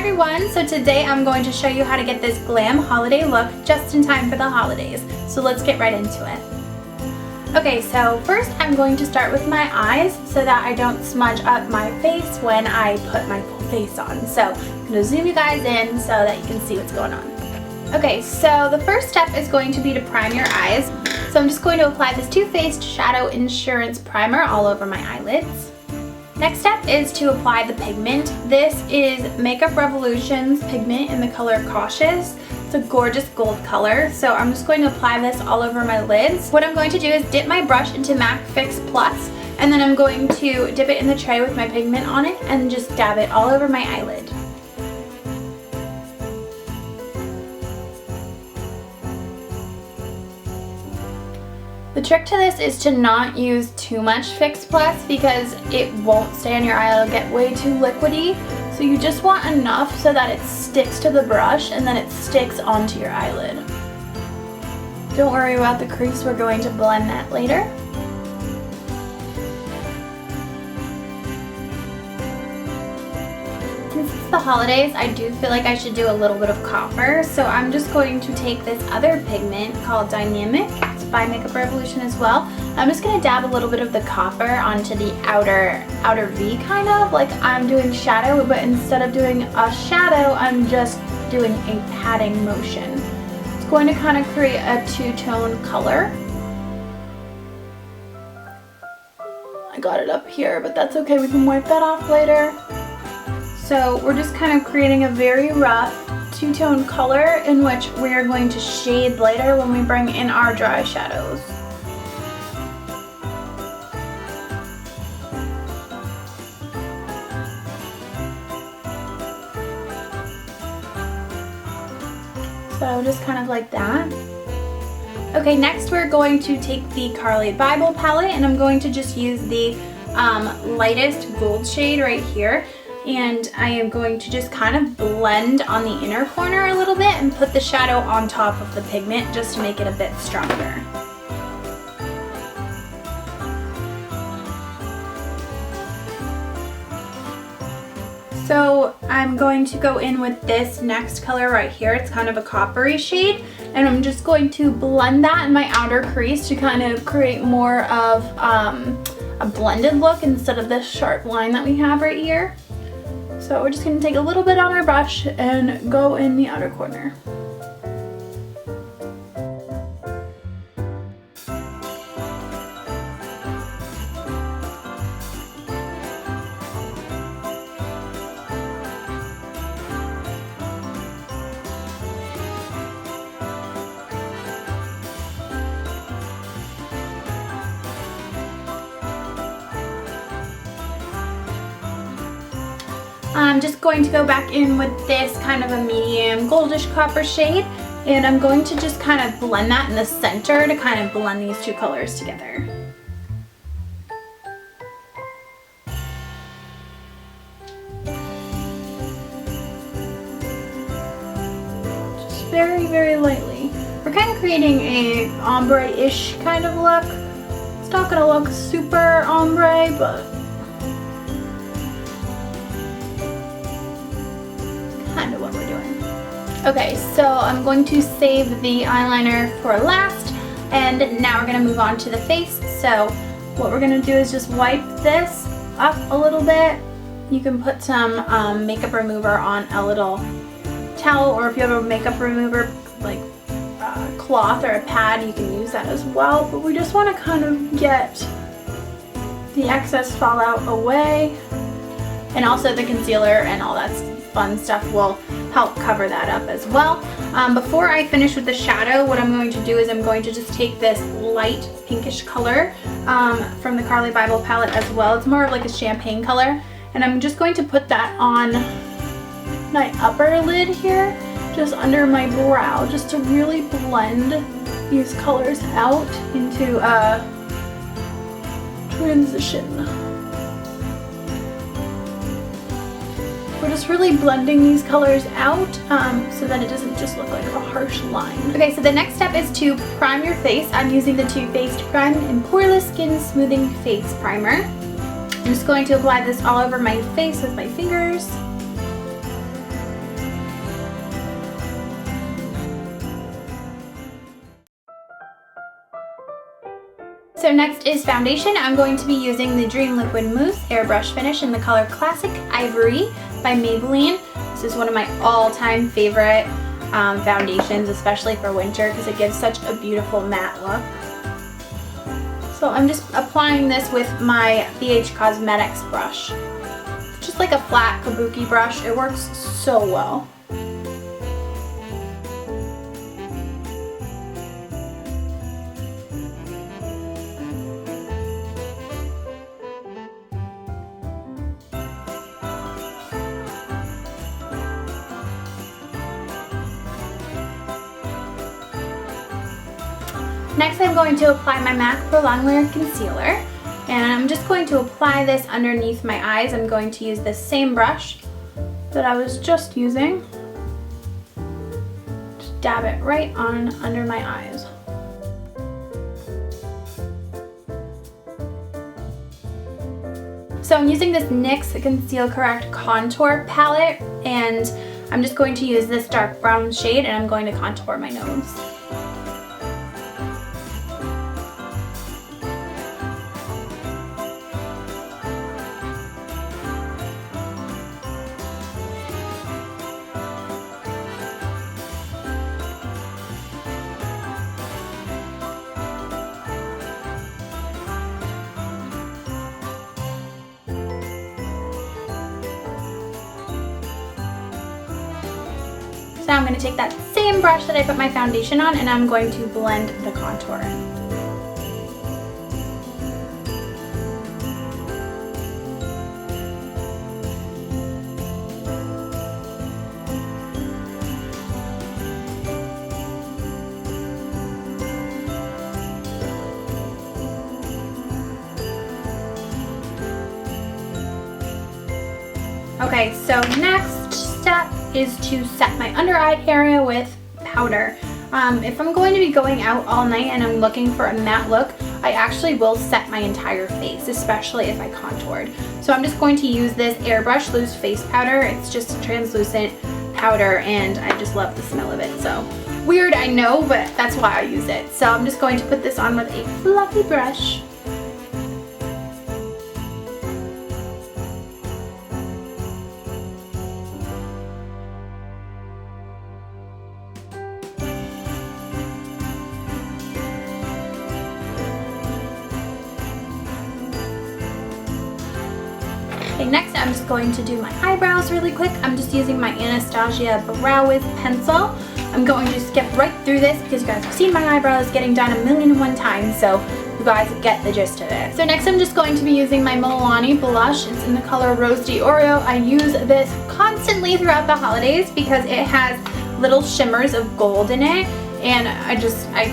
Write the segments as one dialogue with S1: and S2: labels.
S1: everyone, so today I'm going to show you how to get this glam holiday look just in time for the holidays. So let's get right into it. Okay, so first I'm going to start with my eyes so that I don't smudge up my face when I put my full face on. So I'm going to zoom you guys in so that you can see what's going on. Okay, so the first step is going to be to prime your eyes. So I'm just going to apply this Too Faced Shadow Insurance Primer all over my eyelids. Next step is to apply the pigment. This is Makeup Revolution's pigment in the color Cautious. It's a gorgeous gold color, so I'm just going to apply this all over my lids. What I'm going to do is dip my brush into MAC Fix Plus, and then I'm going to dip it in the tray with my pigment on it and just dab it all over my eyelid. The trick to this is to not use too much Fix Plus because it won't stay on your eye, it'll get way too liquidy. So you just want enough so that it sticks to the brush and then it sticks onto your eyelid. Don't worry about the crease, we're going to blend that later. Since it's the holidays, I do feel like I should do a little bit of copper, so I'm just going to take this other pigment called Dynamic. By Makeup Revolution as well. I'm just going to dab a little bit of the copper onto the outer V, kind of like I'm doing shadow, but instead of doing a shadow, I'm just doing a patting motion. It's going to kind of create a two-tone color. I got it up here, but that's okay, we can wipe that off later. So we're just kind of creating a very rough two-tone color in which we are going to shade later when we bring in our dry shadows. So just kind of like that. Okay, next we're going to take the Carly Bible palette and I'm going to just use the lightest gold shade right here. And I am going to just kind of blend on the inner corner a little bit and put the shadow on top of the pigment just to make it a bit stronger. So I'm going to go in with this next color right here. It's kind of a coppery shade, and I'm just going to blend that in my outer crease to kind of create more of a blended look instead of this sharp line that we have right here. So we're just going to take a little bit on our brush and go in the outer corner. I'm just going to go back in with this kind of a medium goldish copper shade, and I'm going to just kind of blend that in the center to kind of blend these two colors together. Just very, very lightly. We're kind of creating a ombre-ish kind of look. It's not going to look super ombre, but kind of what we're doing. Okay, so I'm going to save the eyeliner for last, and now we're going to move on to the face. So what we're going to do is just wipe this up a little bit. You can put some makeup remover on a little towel, or if you have a makeup remover like cloth or a pad, you can use that as well. But we just want to kind of get the excess fallout away, and also the concealer and all that fun stuff will help cover that up as well. Before I finish with the shadow, what I'm going to do is I'm going to just take this light pinkish color from the Carly Bible palette as well. It's more of like a champagne color, and I'm just going to put that on my upper lid here, just under my brow, just to really blend these colors out into a transition. We're just really blending these colors out so that it doesn't just look like a harsh line. Okay, so the next step is to prime your face. I'm using the Too Faced Prime and Poreless Skin Smoothing Face Primer. I'm just going to apply this all over my face with my fingers. So next is foundation. I'm going to be using the Dream Liquid Mousse Airbrush Finish in the color Classic Ivory by Maybelline. This is one of my all-time favorite foundations, especially for winter, because it gives such a beautiful matte look. So I'm just applying this with my BH Cosmetics brush. Just like a flat kabuki brush, it works so well. Next, I'm going to apply my MAC Pro Long Layer Concealer, and I'm just going to apply this underneath my eyes. I'm going to use this same brush that I was just using. Just dab it right on under my eyes. So I'm using this NYX Conceal Correct Contour Palette, and I'm just going to use this dark brown shade, and I'm going to contour my nose. Now I'm going to take that same brush that I put my foundation on, and I'm going to blend the contour. Okay, so next step is to set my under eye area with powder. If I'm going to be going out all night and I'm looking for a matte look, I actually will set my entire face, especially if I contoured. So I'm just going to use this Airbrush Loose Face Powder. It's just a translucent powder, and I just love the smell of it. So weird, I know, but that's why I use it. So I'm just going to put this on with a fluffy brush. Okay, next I'm just going to do my eyebrows really quick. I'm just using my Anastasia Brow Wiz pencil. I'm going to skip right through this because you guys have seen my eyebrows getting done 1,000,001 times, so you guys get the gist of it. So next I'm just going to be using my Milani blush. It's in the color Rose D'Oreo. I use this constantly throughout the holidays because it has little shimmers of gold in it, and I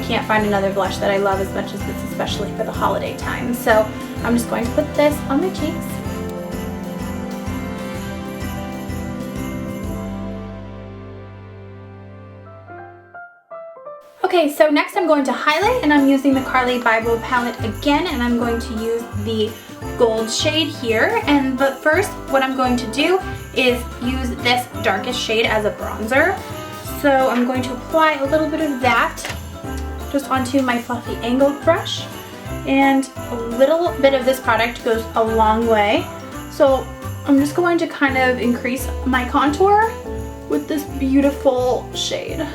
S1: can't find another blush that I love as much as this, especially for the holiday time. So I'm just going to put this on my cheeks. Okay, so next I'm going to highlight, and I'm using the Carly Bible palette again, and I'm going to use the gold shade here. But first, what I'm going to do is use this darkest shade as a bronzer. So I'm going to apply a little bit of that just onto my fluffy angled brush, and a little bit of this product goes a long way. So I'm just going to kind of increase my contour with this beautiful shade.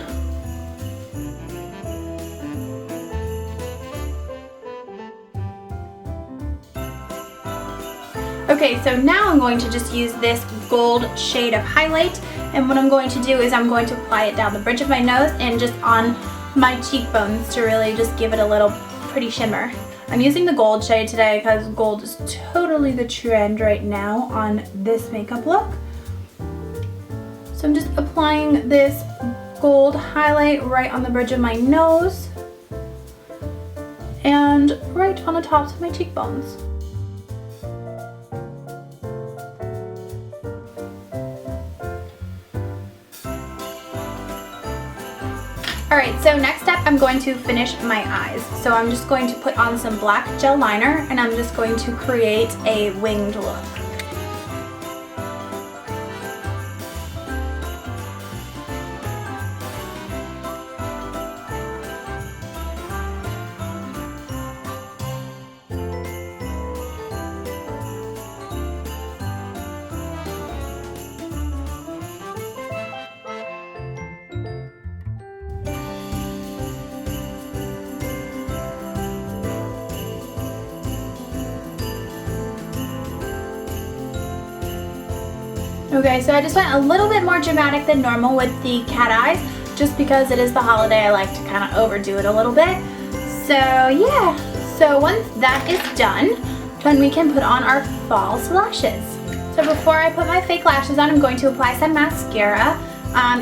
S1: Okay, so now I'm going to just use this gold shade of highlight, and what I'm going to do is I'm going to apply it down the bridge of my nose and just on my cheekbones to really just give it a little pretty shimmer. I'm using the gold shade today because gold is totally the trend right now on this makeup look. So I'm just applying this gold highlight right on the bridge of my nose and right on the tops of my cheekbones. Alright, so next up I'm going to finish my eyes. So I'm just going to put on some black gel liner, and I'm just going to create a winged look. Okay, so I just went a little bit more dramatic than normal with the cat eyes, just because it is the holiday. I like to kind of overdo it a little bit. So yeah, so once that is done, then we can put on our false lashes. So before I put my fake lashes on, I'm going to apply some mascara.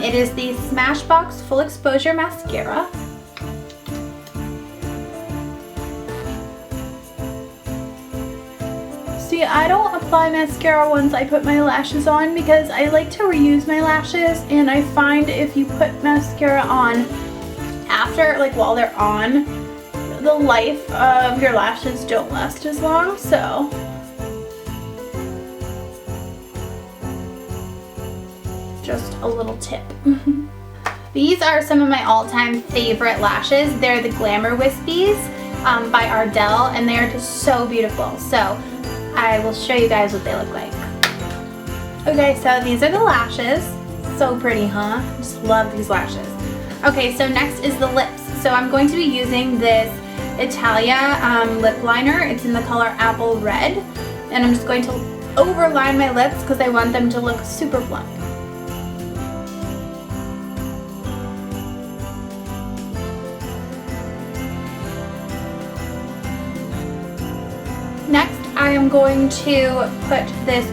S1: It is the Smashbox Full Exposure Mascara. See, I don't apply mascara once I put my lashes on because I like to reuse my lashes, and I find if you put mascara on after, like while they're on, the life of your lashes don't last as long, so. Just a little tip. These are some of my all-time favorite lashes. They're the Glamour Wispies by Ardell, and they are just so beautiful. So I will show you guys what they look like. Okay, so these are the lashes. So pretty, huh? Just love these lashes. Okay, so next is the lips. So I'm going to be using this Italia lip liner. It's in the color Apple Red. And I'm just going to overline my lips because I want them to look super plump. Next, I am going to put this,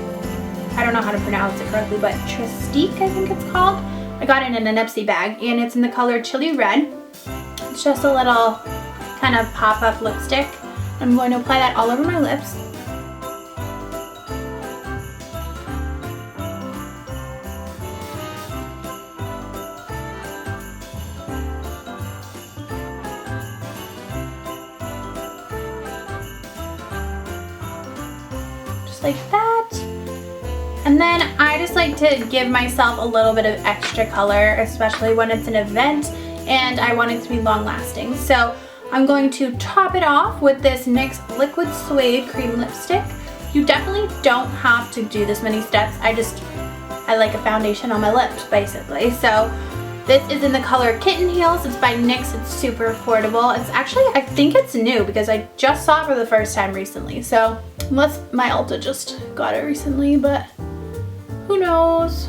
S1: I don't know how to pronounce it correctly, but Tristique, I think it's called. I got it in an Ipsy bag, and it's in the color Chili Red. It's just a little kind of pop-up lipstick. I'm going to apply that all over my lips. Like that. And then I just like to give myself a little bit of extra color, especially when it's an event and I want it to be long lasting. So I'm going to top it off with this NYX Liquid Suede Cream Lipstick. You definitely don't have to do this many steps. I like a foundation on my lips basically. So this is in the color Kitten Heels. It's by NYX. It's super affordable. It's actually, I think it's new because I just saw it for the first time recently. So unless my Ulta just got it recently, but who knows?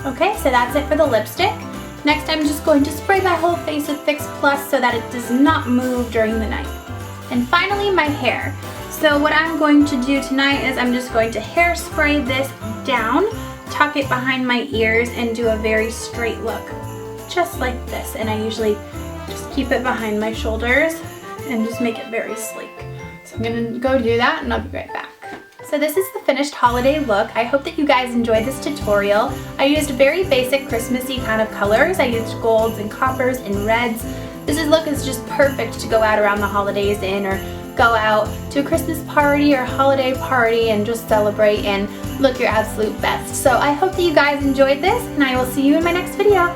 S1: Okay, so that's it for the lipstick. Next, I'm just going to spray my whole face with Fix Plus so that it does not move during the night. And finally, my hair. So what I'm going to do tonight is I'm just going to hairspray this down, tuck it behind my ears, and do a very straight look. Just like this. And I usually just keep it behind my shoulders and just make it very sleek. So I'm gonna go do that and I'll be right back. So this is the finished holiday look. I hope that you guys enjoyed this tutorial. I used very basic Christmassy kind of colors. I used golds and coppers and reds. This look is just perfect to go out around the holidays in, or go out to a Christmas party or holiday party and just celebrate and look your absolute best. So I hope that you guys enjoyed this, and I will see you in my next video.